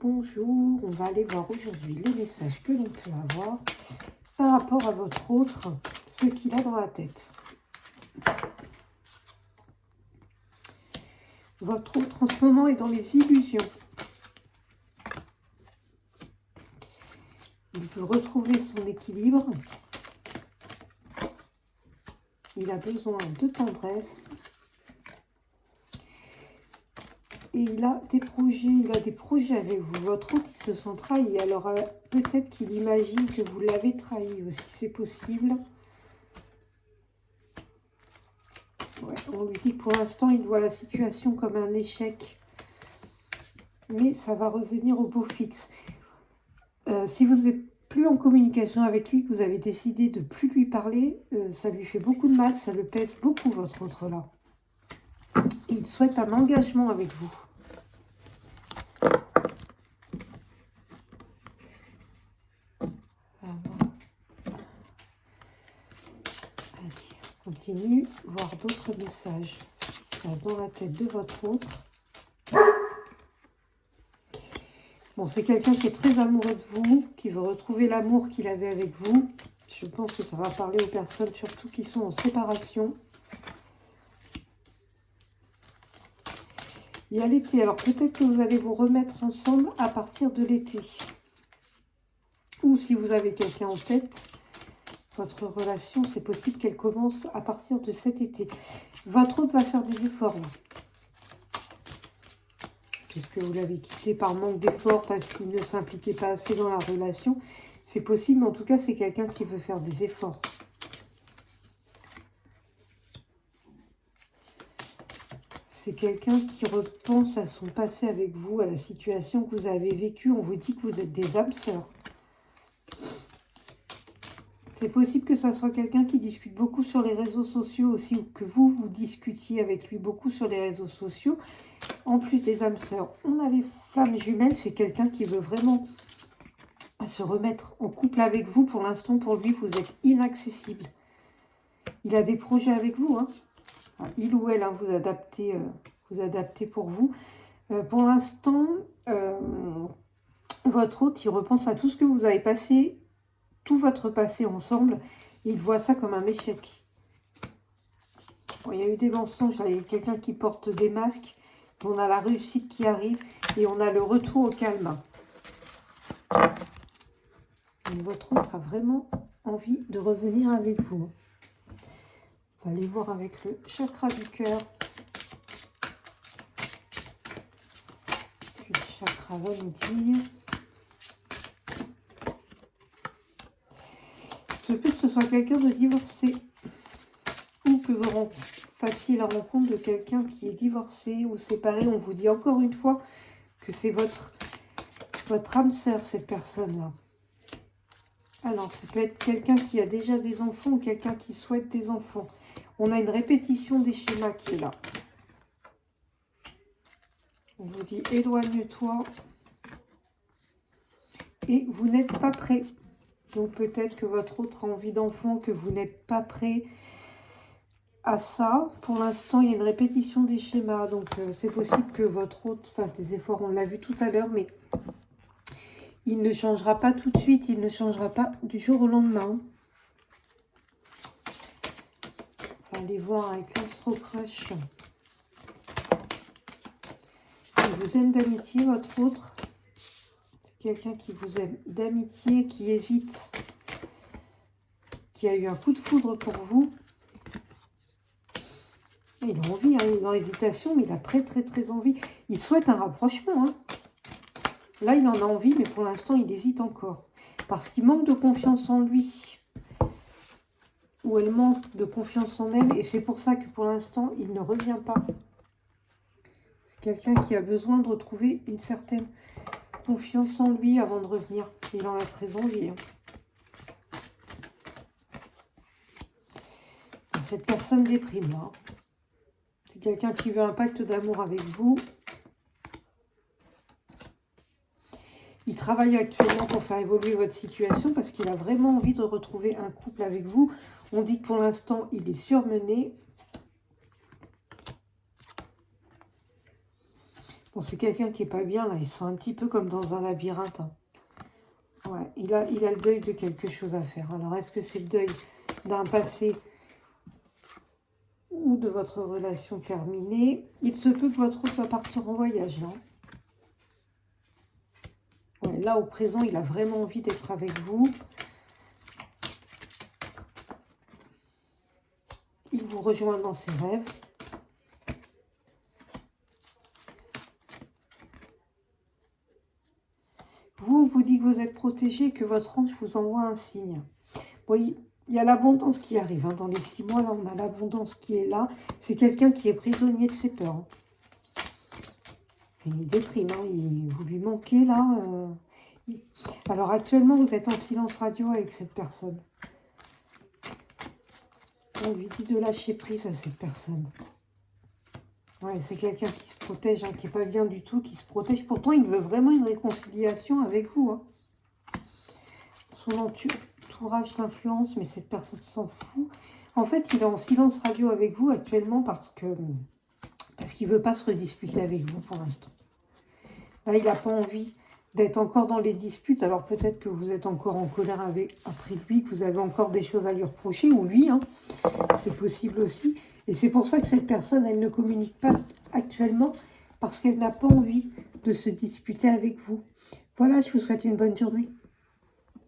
bonjour. On va aller voir aujourd'hui les messages que l'on peut avoir par rapport à votre autre, ce qu'il a dans la tête. Votre autre en ce moment est dans les illusions. Il veut retrouver son équilibre. Il a besoin de tendresse. Et il a des projets avec vous. Votre autre, il se sent trahi. Alors, peut-être qu'il imagine que vous l'avez trahi aussi, c'est possible. Ouais, on lui dit que pour l'instant, il voit la situation comme un échec. Mais ça va revenir au beau fixe. Si vous n'êtes plus en communication avec lui, que vous avez décidé de plus lui parler, ça lui fait beaucoup de mal, ça le pèse beaucoup, votre autre là. Il souhaite un engagement avec vous. Allez, on continue, voir d'autres messages. Ce qui se passe dans la tête de votre autre. Bon, c'est quelqu'un qui est très amoureux de vous, qui veut retrouver l'amour qu'il avait avec vous. Je pense que ça va parler aux personnes surtout qui sont en séparation. Il y a l'été, alors peut-être que vous allez vous remettre ensemble à partir de l'été. Ou si vous avez quelqu'un en tête, votre relation, c'est possible qu'elle commence à partir de cet été. Votre autre va faire des efforts. Est-ce que vous l'avez quitté par manque d'efforts parce qu'il ne s'impliquait pas assez dans la relation? C'est possible, mais en tout cas, c'est quelqu'un qui veut faire des efforts. C'est quelqu'un qui repense à son passé avec vous, à la situation que vous avez vécue. On vous dit que vous êtes des âmes sœurs. C'est possible que ça soit quelqu'un qui discute beaucoup sur les réseaux sociaux aussi, ou que vous discutiez avec lui beaucoup sur les réseaux sociaux. En plus des âmes sœurs, on a les flammes jumelles. C'est quelqu'un qui veut vraiment se remettre en couple avec vous. Pour l'instant, pour lui, vous êtes inaccessible. Il a des projets avec vous, hein. Il ou elle, hein, vous adaptez pour vous. Pour l'instant, votre hôte, il repense à tout ce que vous avez passé, tout votre passé ensemble. Et il voit ça comme un échec. Bon, il y a eu des mensonges, il y a quelqu'un qui porte des masques. On a la réussite qui arrive et on a le retour au calme. Et votre autre a vraiment envie de revenir avec vous. On va aller voir avec le chakra du cœur. Le chakra va nous dire. Il se peut que ce soit quelqu'un de divorcé. Ou que vous fassiez la rencontre de quelqu'un qui est divorcé ou séparé. On vous dit encore une fois que c'est votre âme sœur, cette personne-là. Alors, ça peut être quelqu'un qui a déjà des enfants ou quelqu'un qui souhaite des enfants. On a une répétition des schémas qui est là. On vous dit éloigne-toi. Et vous n'êtes pas prêt. Donc peut-être que votre autre a envie d'enfant, que vous n'êtes pas prêt à ça. Pour l'instant, il y a une répétition des schémas. Donc c'est possible que votre autre fasse des efforts. On l'a vu tout à l'heure, mais il ne changera pas tout de suite. Il ne changera pas du jour au lendemain. On va aller voir avec l'Astro Crush. Il vous aime d'amitié, votre autre. C'est quelqu'un qui vous aime d'amitié, qui hésite, qui a eu un coup de foudre pour vous. Il a envie, hein, il est dans l'hésitation, mais il a très envie. Il souhaite un rapprochement. Hein. Là, il en a envie, mais pour l'instant, il hésite encore. Parce qu'il manque de confiance en lui. Ou elle manque de confiance en elle. Et c'est pour ça que pour l'instant, il ne revient pas. C'est quelqu'un qui a besoin de retrouver une certaine confiance en lui avant de revenir. Il en a très envie. Hein. Cette personne déprime là. C'est quelqu'un qui veut un pacte d'amour avec vous. Il travaille actuellement pour faire évoluer votre situation parce qu'il a vraiment envie de retrouver un couple avec vous. On dit que pour l'instant, il est surmené. Bon, c'est quelqu'un qui est pas bien, là. Il se sent un petit peu comme dans un labyrinthe. Hein. Ouais, il a le deuil de quelque chose à faire. Alors, est-ce que c'est le deuil d'un passé ou de votre relation terminée? Il se peut que votre autre va partir en voyage, là. Ouais, là, au présent, il a vraiment envie d'être avec vous. Il vous rejoint dans ses rêves. Vous, on vous dit que vous êtes protégé, que votre ange vous envoie un signe. Oui, il y a l'abondance qui arrive. Hein. Dans les 6 mois, là, on a l'abondance qui est là. C'est quelqu'un qui est prisonnier de ses peurs. Hein. Il déprime. Hein. Vous lui manquez, là. Alors, actuellement, vous êtes en silence radio avec cette personne. On lui dit de lâcher prise à cette personne. Ouais, c'est quelqu'un qui se protège, hein, qui n'est pas bien du tout, qui se protège. Pourtant, il veut vraiment une réconciliation avec vous. Hein. Son entourage d'influence, mais cette personne s'en fout. En fait, il est en silence radio avec vous actuellement parce qu'il ne veut pas se redisputer avec vous pour l'instant. Là, il n'a pas envie d'être encore dans les disputes. Alors peut-être que vous êtes encore en colère après lui, que vous avez encore des choses à lui reprocher, ou lui, hein. C'est possible aussi. Et c'est pour ça que cette personne, elle ne communique pas actuellement, parce qu'elle n'a pas envie de se disputer avec vous. Voilà, je vous souhaite une bonne journée.